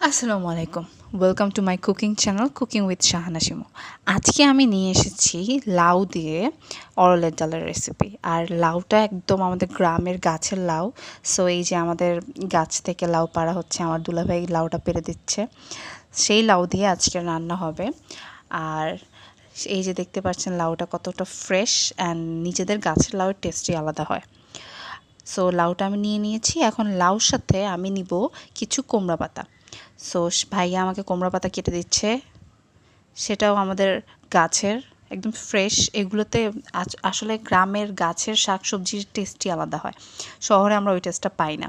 আসসালামু আলাইকুম। Welcome to my cooking channel cooking with Shahana Shimu. আজকে আমি নিয়ে এসেছি লাউ দিয়ে অরলের ডালের রেসিপি। আর লাউটা একদম আমাদের গ্রামের গাছের লাউ। সো এই যে আমাদের গাছ থেকে লাউ পাড়া হচ্ছে, আমার দুলাভাই লাউটা পেড়ে দিচ্ছে। সেই লাউ দিয়ে আজকে রান্না হবে। আর এই যে দেখতে পাচ্ছেন লাউটা কতটা ফ্রেশ অ্যান্ড নিজেদের গাছের লাউয়ের টেস্টই আলাদা হয়। সো লাউটা আমি নিয়ে নিয়েছি। এখন লাউর সাথে আমি নিব কিছু কুমড়া পাতা। সো ভাইয়া আমাকে কুমড়া পাতা কেটে দিচ্ছে, সেটাও আমাদের গাছের একদম ফ্রেশ। এগুলোতে আসলে গ্রামের গাছের শাকসবজির টেস্টই আলাদা হয়, শহরে আমরা ওই টেস্টটা পাই না।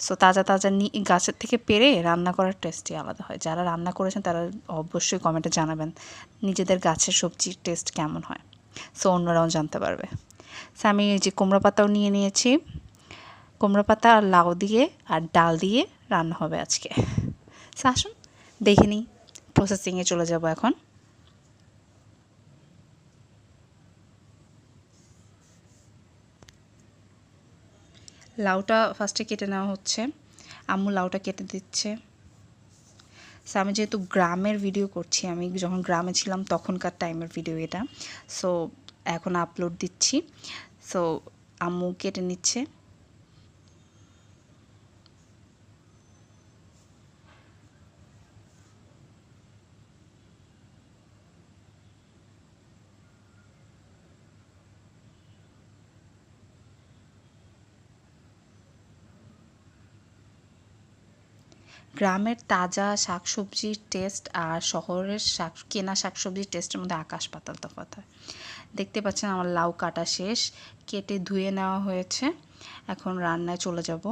সো তাজা তাজা গাছের থেকে পেড়ে রান্না করার টেস্টই আলাদা হয়। যারা রান্না করেছেন তারা অবশ্যই কমেন্টে জানাবেন নিজেদের গাছের সবজির টেস্ট কেমন হয়, সো অন্যরাও জানতে পারবে। সো আমি এই যে কুমড়া পাতাও নিয়ে নিয়েছি। কুমড়া পাতা আর লাউ দিয়ে আর ডাল দিয়ে রান্না হবে আজকে। সো আসুন দেখে নিই, প্রসেসিংয়ে চলে যাব এখন। লাউটা ফার্স্টে কেটে নেওয়া হচ্ছে, আম্মু লাউটা কেটে দিচ্ছে। সো আমি যেহেতু গ্রামের ভিডিও করছি, আমি যখন গ্রামে ছিলাম তখনকার টাইমের ভিডিও এটা, সো এখন আপলোড দিচ্ছি। সো আম্মু কেটে নিচ্ছে। গ্রামের তাজা শাকসবজির টেস্ট আর শহরের কেনা শাকসবজির টেস্টের মধ্যে আকাশ পাতাল তফাৎ হয়। দেখতে পাচ্ছেন আমার লাউ কাটা শেষ, কেটে ধুয়ে নেওয়া হয়েছে। এখন রান্নায় চলে যাব।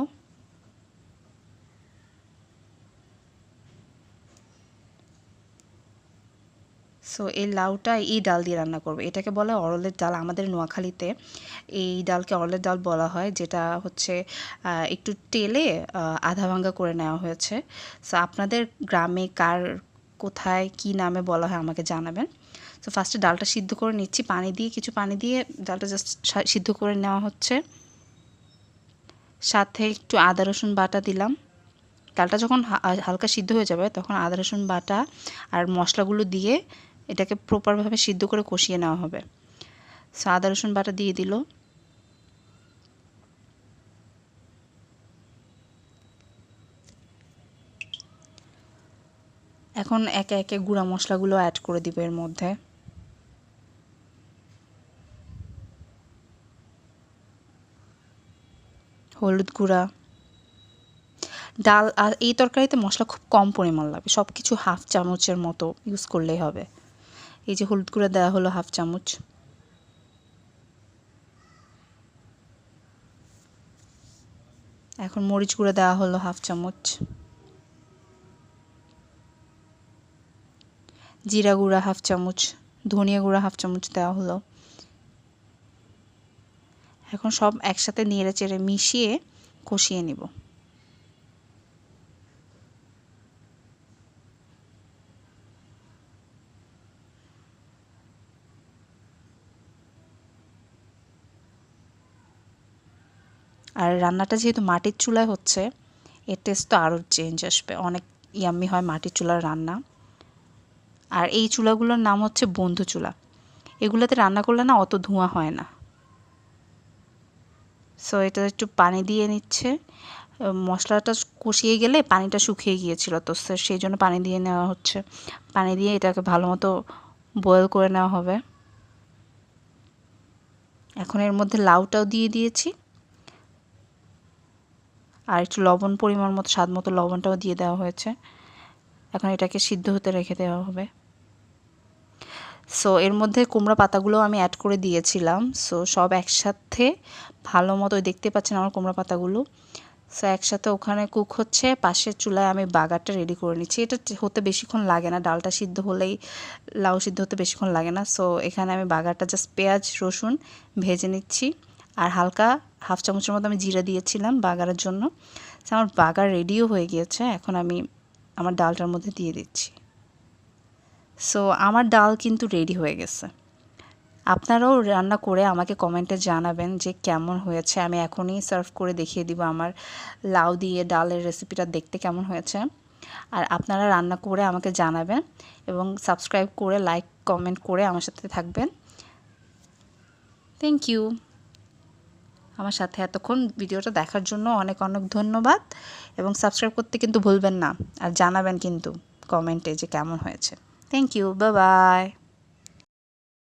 সো এই লাউটা এই ডাল দিয়ে রান্না করবো। এটাকে বলে অরলের ডাল। আমাদের নোয়াখালীতে এই ডালকে অরলের ডাল বলা হয়, যেটা হচ্ছে একটু টেলে আধা ভাঙ্গা করে নেওয়া হয়েছে। সো আপনাদের গ্রামে কার কোথায় কি নামে বলা হয় আমাকে জানাবেন। সো ফার্স্টে ডালটা সিদ্ধ করে নিচ্ছি পানি দিয়ে, কিছু পানি দিয়ে ডালটা জাস্ট সিদ্ধ করে নেওয়া হচ্ছে। সাথে একটু আদা রসুন বাটা দিলাম। ডালটা যখন হালকা সিদ্ধ হয়ে যাবে তখন আদা রসুন বাটা আর মশলাগুলো দিয়ে এটাকে প্রপারভাবে সিদ্ধ করে কষিয়ে নেওয়া হবে। সো আদা রসুন বাটা দিয়ে দিল। এখন একে একে গুঁড়া মশলাগুলো অ্যাড করে দিব এর মধ্যে। হলুদ গুঁড়া, ডাল আর এই তরকারিতে মশলা খুব কম পরিমাণ লাগবে, সব কিছু হাফ চামচের মতো ইউজ করলেই হবে। এই যে হলুদ গুঁড়া দেওয়া হলো হাফ চামচ। এখন মরিচ গুঁড়া দেওয়া হলো হাফ চামচ। জিরা গুঁড়া হাফ চামচ, ধনিয়া গুঁড়া হাফ চামচ দেওয়া হলো। এখন সব একসাথে নেড়ে চেড়ে মিশিয়ে কষিয়ে নিব। আর রান্নাটা যেহেতু মাটির চুলায় হচ্ছে, এর টেস্ট তো আরও চেঞ্জ আসবে, অনেক ইয়াম্মি হয় মাটির চুলার রান্না। আর এই চুলাগুলোর নাম হচ্ছে বন্ধু চুলা। এগুলোতে রান্না করলে না অত ধোঁয়া হয় না। সো এটা একটু পানি দিয়ে নিচ্ছে। মশলাটা কষিয়ে গেলে পানিটা শুকিয়ে গিয়েছিল, তো সেই জন্য পানি দিয়ে নেওয়া হচ্ছে। পানি দিয়ে এটাকে ভালো মতো বয়েল করে নেওয়া হবে। এখন এর মধ্যে লাউটাও দিয়ে দিয়েছি, আর একটু লবণ পরিমাণ মতো স্বাদ মতো লবণটাও দিয়ে দেওয়া হয়েছে। এখন এটাকে সিদ্ধ হতে রেখে দেওয়া হবে। সো এর মধ্যে কুমড়া পাতাগুলো আমি অ্যাড করে দিয়েছিলাম। সো সব একসাথে ভালো মতো দেখতে পাচ্ছেন আমার কুমড়া পাতাগুলো। সো একসাথে ওখানে কুক হচ্ছে, পাশের চুলায় আমি বাগারটা রেডি করে নিচ্ছি। এটা হতে বেশিক্ষণ লাগে না, ডালটা সিদ্ধ হলেই লাউ সিদ্ধ হতে বেশিক্ষণ লাগে না। সো এখানে আমি বাগারটা জাস্ট পেঁয়াজ রসুন ভেজে নিচ্ছি, আর হালকা হাফ চামচের মতো আমি জিরা দিয়েছিলাম বাগারের জন্য। সো আমার বাগার রেডিও হয়ে গিয়েছে, এখন আমি আমার ডালটার মধ্যে দিয়ে দিচ্ছি। সো আমার ডাল কিন্তু রেডি হয়ে গেছে। আপনারাও রান্না করে আমাকে কমেন্টে জানাবেন যে কেমন হয়েছে। আমি এখনই সার্ভ করে দেখিয়ে দিব আমার লাউ দিয়ে ডালের রেসিপিটা দেখতে কেমন হয়েছে। আর আপনারা রান্না করে আমাকে জানাবেন এবং সাবস্ক্রাইব করে লাইক কমেন্ট করে আমার সাথে থাকবেন। Thank you. আমার সাথে এতক্ষণ ভিডিওটা দেখার জন্য অনেক অনেক ধন্যবাদ এবং সাবস্ক্রাইব করতে কিন্তু ভুলবেন না আর জানাবেন কিন্তু কমেন্টে যে কেমন হয়েছে। Thank you, bye by.